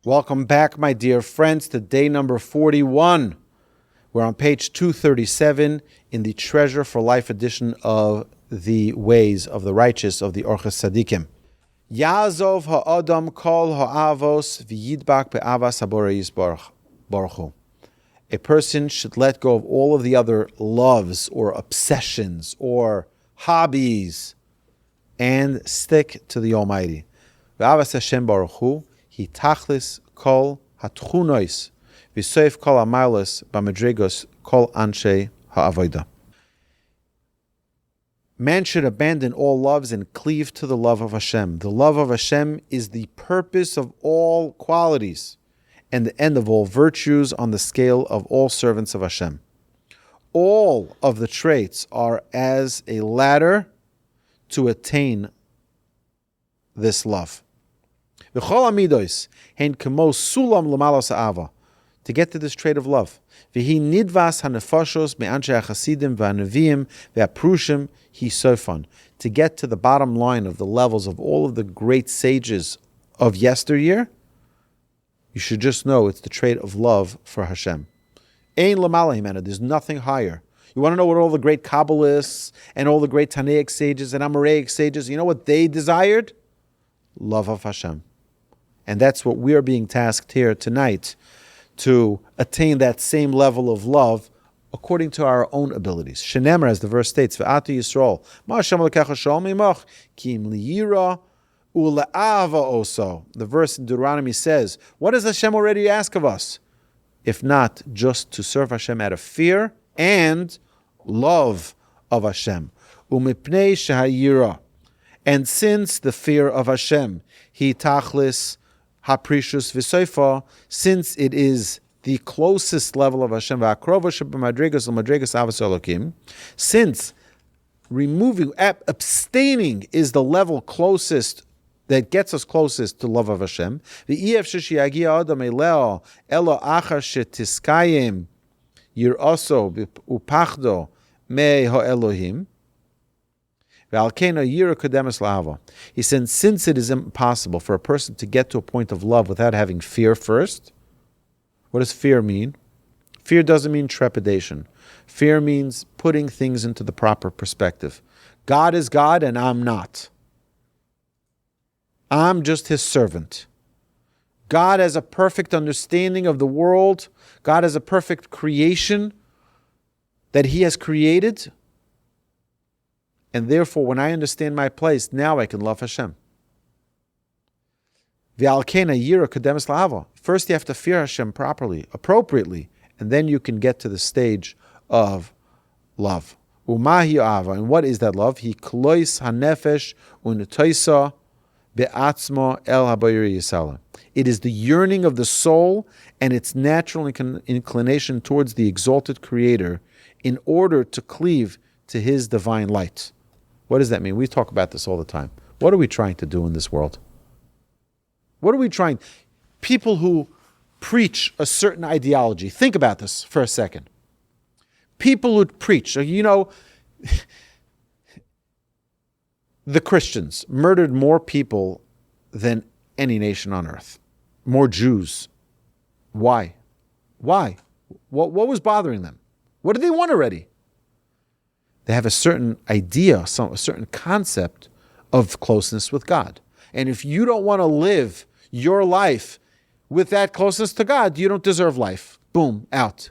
Welcome back, my dear friends, to day number 41. We're on page 237 in the Treasure for Life edition of the Ways of the Righteous of the Orchos Tzaddikim. Yazov ha'adam kol ha'avos v'yidbak be'avas haborei baruch hu. A person should let go of all of the other loves or obsessions or hobbies and stick to the Almighty. Ve'avas Hashem baruch hu. He tachlis kol hatchunois v'soif kol amalos b'madrigos kol anshe ha'avoda. Man should abandon all loves and cleave to the love of Hashem. The love of Hashem is the purpose of all qualities and the end of all virtues on the scale of all servants of Hashem. All of the traits are as a ladder to attain this love. To get to this trait of love. To get to the bottom line of the levels of all of the great sages of yesteryear, you should just know it's the trait of love for Hashem. There's nothing higher. You want to know what all the great Kabbalists and all the great Tanaic sages and Amoraic sages, you know what they desired? Love of Hashem. And that's what we are being tasked here tonight, to attain that same level of love according to our own abilities. Shenemer, as the verse states, V'atu Yisrael, Ma Hashem Elokecha Shalom Imach, Ki im liyira u'le'ava oso. The verse in Deuteronomy says, what does Hashem already ask of us? If not just to serve Hashem out of fear and love of Hashem. U'mipnei shehayira. And since the fear of Hashem, He tachlis haprishus v'soifa, since it is the closest level of Hashem, since abstaining is the level closest that gets us closest to love of Hashem. He said, since it is impossible for a person to get to a point of love without having fear first, what does fear mean? Fear doesn't mean trepidation. Fear means putting things into the proper perspective. God is God and I'm not. I'm just His servant. God has a perfect understanding of the world. God has a perfect creation that He has created. And therefore, when I understand my place, now I can love Hashem. First, you have to fear Hashem properly, appropriately, and then you can get to the stage of love. And what is that love? He klois hanefesh unetoisa be'atzmo el habayir yisala. It is the yearning of the soul and its natural inclination towards the exalted Creator in order to cleave to His divine light. What does that mean? We talk about this all the time. What are we trying to do in this world? What are we trying? People who preach a certain ideology. Think about this for a second. People who preach, the Christians murdered more people than any nation on earth. More Jews. Why? Why? What was bothering them? What did they want already? They have a certain idea, a certain concept of closeness with God. And if you don't want to live your life with that closeness to God, you don't deserve life. Boom, out.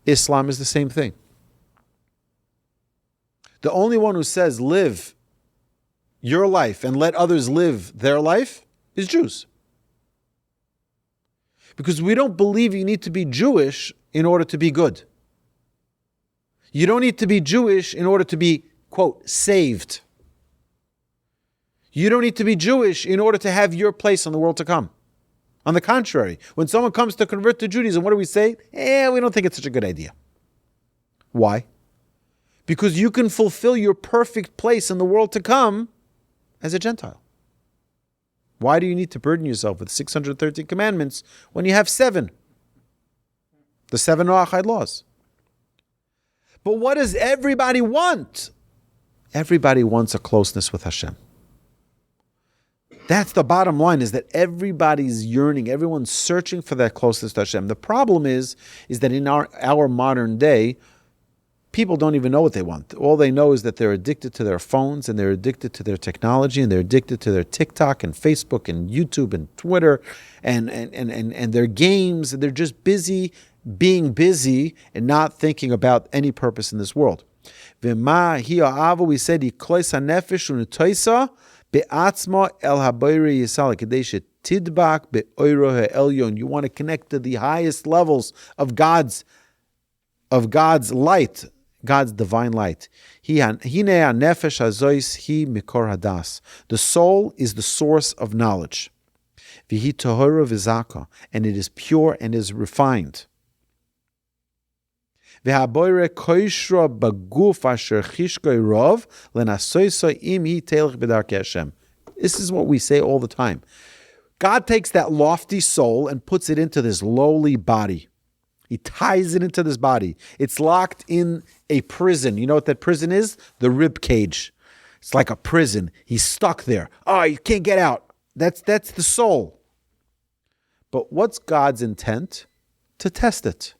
Islam is the same thing. The only one who says live your life and let others live their life is Jews. Because we don't believe you need to be Jewish in order to be good. You don't need to be Jewish in order to be, quote, saved. You don't need to be Jewish in order to have your place in the world to come. On the contrary, when someone comes to convert to Judaism, what do we say? We don't think it's such a good idea. Why? Because you can fulfill your perfect place in the world to come as a Gentile. Why do you need to burden yourself with 613 commandments when you have 7? The 7 Noachide laws. But what does everybody want? Everybody wants a closeness with Hashem. That's the bottom line, is that everybody's yearning, everyone's searching for that closeness to Hashem. The problem is that in our modern day, people don't even know what they want. All they know is that they're addicted to their phones, and they're addicted to their technology, and they're addicted to their TikTok and Facebook and YouTube and Twitter and their games. And they're just busy being busy and not thinking about any purpose in this world. We said, Be'atzma el habayri yisal kadesha tidbak be'oiro ha'elyon. You want to connect to the highest levels of God's light, God's divine light. Hine nefesh hazois hi mikor hadas. The soul is the source of knowledge. V'hi tahora v'zaka, and it is pure and is refined. V'haboire koishra baguf asher chishkoi rov lenasoisa im hi telech b'darkei Hashem. This is what we say all the time. God takes that lofty soul and puts it into this lowly body. He ties it into this body. It's locked in a prison. You know what that prison is? The rib cage. It's like a prison. He's stuck there. Oh, you can't get out. That's the soul. But what's God's intent? To test it.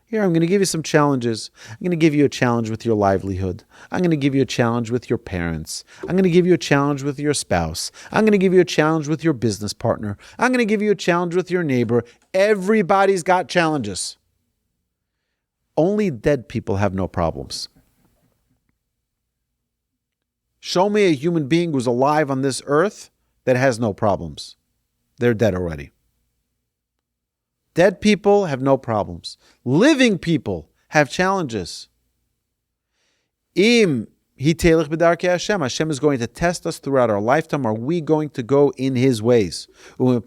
Here, I'm going to give you some challenges. I'm going to give you a challenge with your livelihood. I'm going to give you a challenge with your parents. I'm going to give you a challenge with your spouse. I'm going to give you a challenge with your business partner. I'm going to give you a challenge with your neighbor. Everybody's got challenges. Only dead people have no problems. Show me a human being who's alive on this earth that has no problems. They're dead already. Dead people have no problems. Living people have challenges. Im hitelech b'darkei Hashem. Hashem is going to test us throughout our lifetime. Are we going to go in His ways? And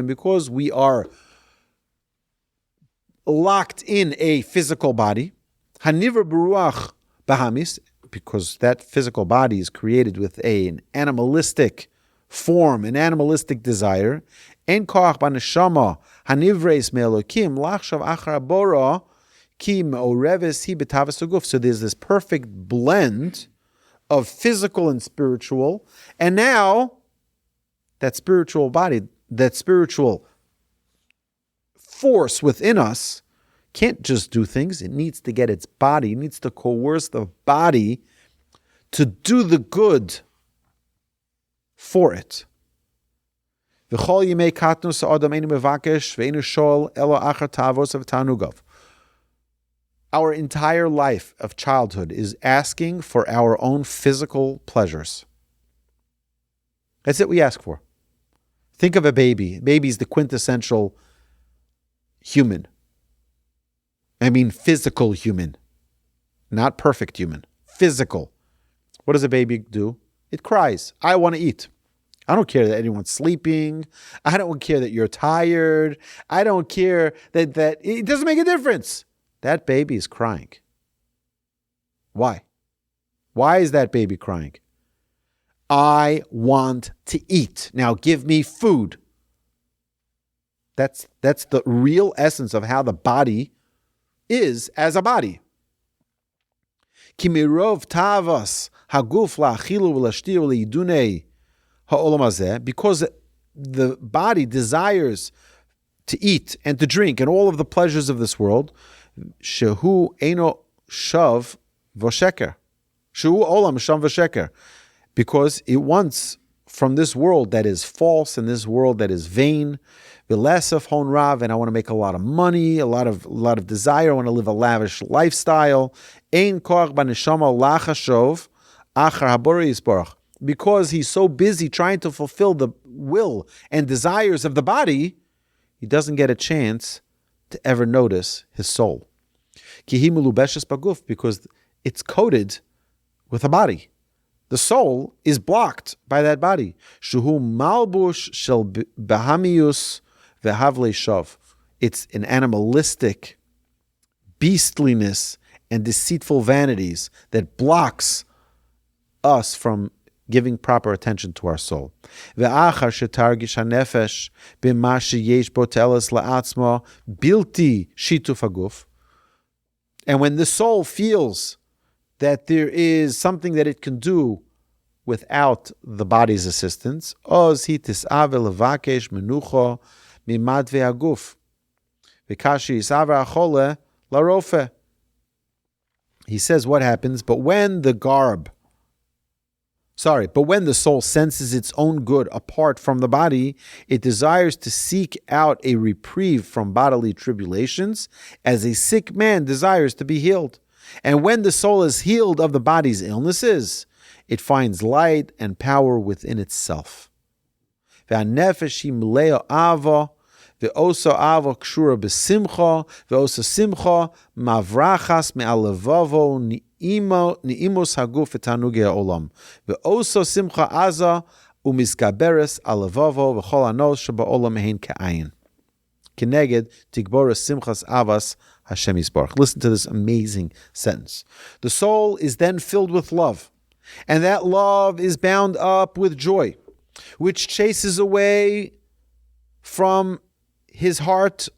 because we are locked in a physical body, hanivra b'ruach bahamis, because that physical body is created with an animalistic form, an animalistic desire. En koach b'neshama hanivreis me'elokim lachshav achar bora ki me'oreves hi b'tavas haguf. So there's this perfect blend of physical and spiritual, and now that spiritual body, that spiritual force within us can't just do things. It needs to get its body, it needs to coerce the body to do the good for it. Our entire life of childhood is asking for our own physical pleasures. That's it we ask for. Think of a baby. A baby is the quintessential human. I mean physical human. Not perfect human. Physical. What does a baby do? It cries. I want to eat. I don't care that anyone's sleeping. I don't care that you're tired. I don't care that it doesn't make a difference. That baby is crying. Why? Why is that baby crying? I want to eat. Now give me food. That's the real essence of how the body is as a body. Kimirov tavas haguf la'achilu v'lashtir v'leidunei ha'olam hazeh, because the body desires to eat and to drink and all of the pleasures of this world. Shehu eino shav v'sheker. Shehu olam shav v'sheker. Because it wants from this world that is false and this world that is vain, v'lesef hon rav, and I want to make a lot of money, a lot of desire. I want to live a lavish lifestyle. Ein koach b'neshama lachashov achar habori yisborach. Because he's so busy trying to fulfill the will and desires of the body, he doesn't get a chance to ever notice his soul. Kihi melubeshes baguf, because it's coated with a body. The soul is blocked by that body. Shuhu malbush shel bahamius vehavle shav. It's an animalistic beastliness and deceitful vanities that blocks us from giving proper attention to our soul. Ve'achar shetargish hanefesh b'ma sheyesh bo te'eles la'atzma bilti shituf haguf. And when the soul feels that there is something that it can do without the body's assistance. Oz hi tis'ave levakesh menucho mimad ve'aguf. V'kashi yisave achole larofe. He says what happens, but when the soul senses its own good apart from the body, it desires to seek out a reprieve from bodily tribulations, as a sick man desires to be healed. And when the soul is healed of the body's illnesses, it finds light and power within itself. Ve'osa avo kshura besimcha, ve'osa simcha mavrachas me'alevavo ni'imos haguf etanuge ha'olam. Ve'osa simcha aza u'mizgaberes alevavo v'chol anos sheba'olam hein ka'ayin. Keneged tigboras simchas avas Hashem Yisbarach. Listen to this amazing sentence. The soul is then filled with love, and that love is bound up with joy, which chases away from his heart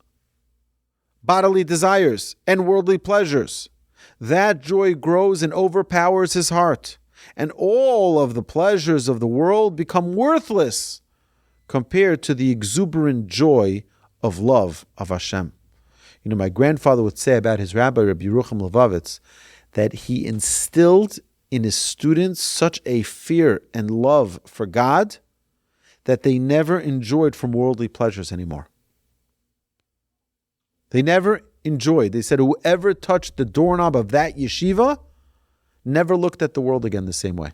bodily desires and worldly pleasures. That joy grows and overpowers his heart, and all of the pleasures of the world become worthless compared to the exuberant joy of love of Hashem. You know, my grandfather would say about his rabbi, Reb Yerucham Levovitz, that he instilled in his students such a fear and love for God that they never enjoyed from worldly pleasures anymore. They never enjoyed. They said whoever touched the doorknob of that yeshiva never looked at the world again the same way.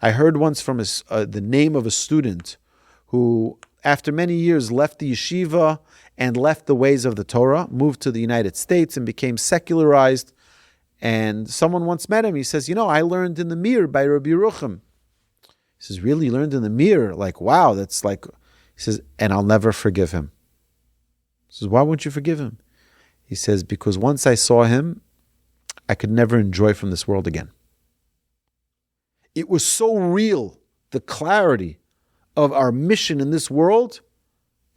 I heard once from the name of a student who, after many years, left the yeshiva and left the ways of the Torah, moved to the United States and became secularized. And someone once met him. He says, I learned in the mirror by Rabbi Yerucham. He says, really? You learned in the mirror? Like, wow, that's like... He says, and I'll never forgive him. He says, why won't you forgive him? He says, because once I saw him, I could never enjoy from this world again. It was so real, the clarity of our mission in this world,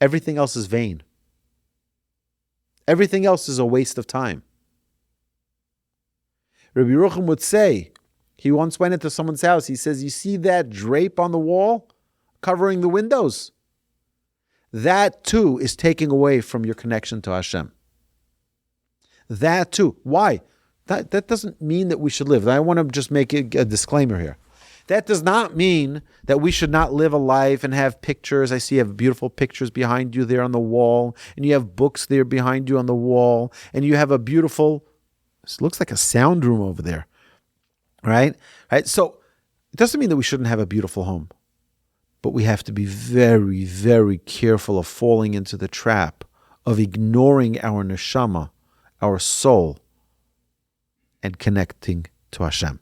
everything else is vain. Everything else is a waste of time. Rabbi Yerucham would say, he once went into someone's house, he says, you see that drape on the wall covering the windows? That too is taking away from your connection to Hashem. That too. Why? That doesn't mean that we should live. I want to just make a disclaimer here. That does not mean that we should not live a life and have pictures. I see you have beautiful pictures behind you there on the wall, and you have books there behind you on the wall, and you have a beautiful, it looks like a sound room over there, right? So it doesn't mean that we shouldn't have a beautiful home, but we have to be very, very careful of falling into the trap of ignoring our neshama, our soul, and connecting to Hashem.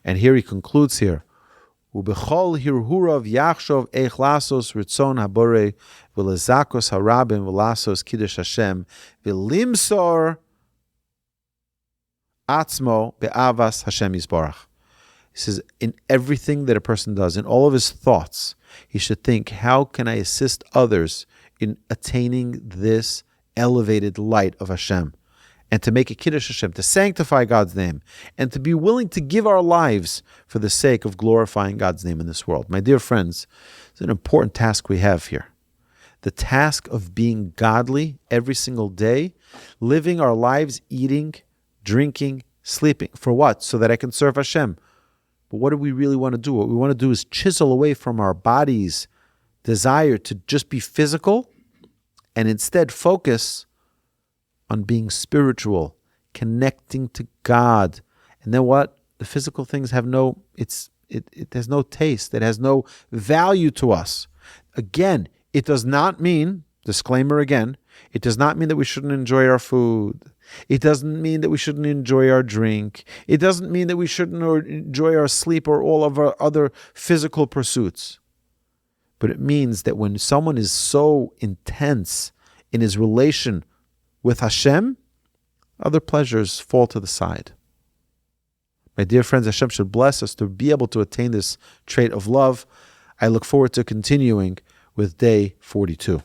And here he concludes here, Ubechol hirhurav yachshov eich lasos ritzon habore v'lezakos harabim v'lasos kiddush Hashem v'limsor atzmo be'avas Hashem Yisbarach. He says, in everything that a person does, in all of his thoughts, he should think, how can I assist others in attaining this elevated light of Hashem? And to make a kiddush Hashem, to sanctify God's name, and to be willing to give our lives for the sake of glorifying God's name in this world. My dear friends, it's an important task we have here. The task of being godly every single day, living our lives, eating, drinking, sleeping. For what? So that I can serve Hashem. But what do we really want to do? What we want to do is chisel away from our body's desire to just be physical and instead focus on being spiritual, connecting to God. And then what? The physical things have it has no taste. It has no value to us. Again, it does not mean, disclaimer again, it does not mean that we shouldn't enjoy our food. It doesn't mean that we shouldn't enjoy our drink. It doesn't mean that we shouldn't enjoy our sleep or all of our other physical pursuits. But it means that when someone is so intense in his relation with Hashem, other pleasures fall to the side. My dear friends, Hashem should bless us to be able to attain this trait of love. I look forward to continuing with day 42.